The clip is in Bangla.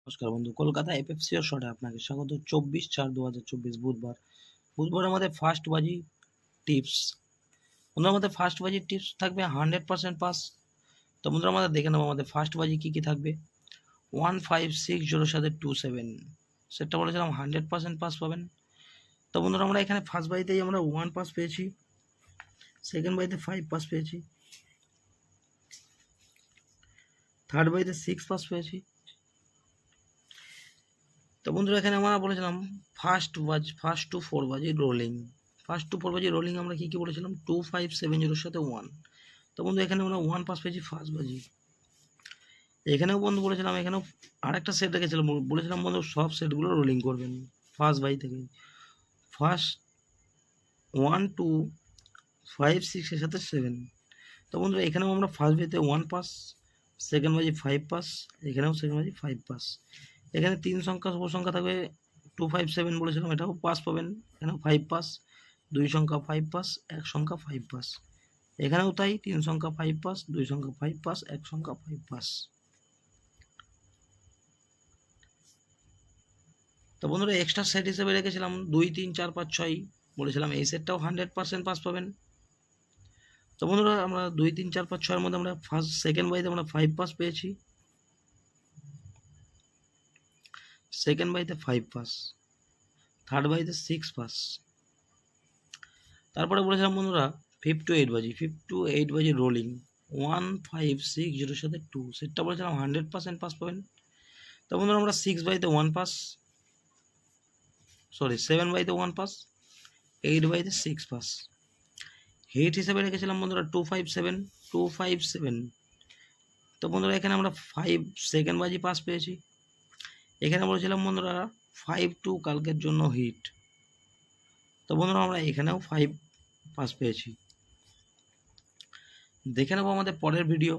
নমস্কার বন্ধু, কলকাতা এফএফসিও শটে আপনাকে স্বাগত। 24/4/2024 বুধবার আমাদের ফার্স্ট বাজি টিপস। বন্ধুরা, আমাদের ফার্স্ট বাজি টিপস থাকবে 100% পাস। তো বন্ধুরা, আমাদের দেখে নেবো আমাদের ফার্স্ট বাজি কি কি থাকবে। 15607 সাথে 27 সেটটা বলেছিলাম 100% পাস পাবেন। তো বন্ধুরা, আমরা এখানে ফার্স্ট বাজিতেই আমরা 1 পাস পেয়েছি, সেকেন্ড বাজিতে 5 পাস পেয়েছি, থার্ড বাজিতে 6 পাস পেয়েছি। তো বন্ধুরা, এখানে আমরা বলেছিলাম ফার্স্ট টু ফোর বাজি রোলিং আমরা কি কি বলেছিলাম, 2570 সাথে 1। তো বন্ধু, এখানে আমরা 1 পাস পেয়েছি ফার্স্ট বাজি। এখানেও বন্ধু বলেছিলাম, এখানেও আর একটা সেট রেখেছিলাম, বলেছিলাম বন্ধু সব সেটগুলো রোলিং করবেন ফার্স্ট বাজি থেকে। ফার্স্ট 1 2 5 6 এর সাথে 7। তো বন্ধুরা, এখানেও আমরা ফার্স্ট বাজিতে 1 পাস, সেকেন্ড বাজি 5 পাস, এখানেও সেকেন্ড বাজি 5 পাস। এখানে 3 সংখ্যা শুভ সংখ্যা থাকবে, 257 বলেছিলাম, এটাও পাস পাবেন, এখানেও 5 পাস, 2 সংখ্যা 5 পাস, 1 সংখ্যা 5 পাস। এখানেও তাই, 3 সংখ্যা 5 পাস, 2 সংখ্যা 5 পাস, 1 সংখ্যা 5 পাস। তো বন্ধুরা, এক্সট্রা সেট হিসেবে রেখেছিলাম 2 3 4 5 6, বলেছিলাম এই সেটটাও 100% পাস পাবেন। তো বন্ধুরা, আমরা 2 3 4 5 6 এর মধ্যে আমরা সেকেন্ড বাজিতে আমরা 5 পাস পেয়েছি, সেকেন্ড বাজিতে 5 পাস, থার্ড বাজিতে 6 পাস। তারপরে বলেছিলাম বন্ধুরা 5 to 8 বাজি রোলিং 1560 সাথে 2 সেটটা বলেছিলাম 100% পাস পাবেন। তো বন্ধুরা, আমরা 6 বাজিতে 1 পাস, 7 বাজিতে 1 পাস, 8 বাজিতে 6 পাস। হিট হিসেবে রেখেছিলাম বন্ধুরা 257। তো বন্ধুরা, এখানে আমরা 5 সেকেন্ড বাজি পাস পেয়েছি। এখানে বলেছিলাম বন্ধুরা 5 2 কালকের জন্য হিট। তো বন্ধুরা, আমরা এখানেও 5 পাস পেয়েছি। দেখে নেবো আমাদের পরের ভিডিও।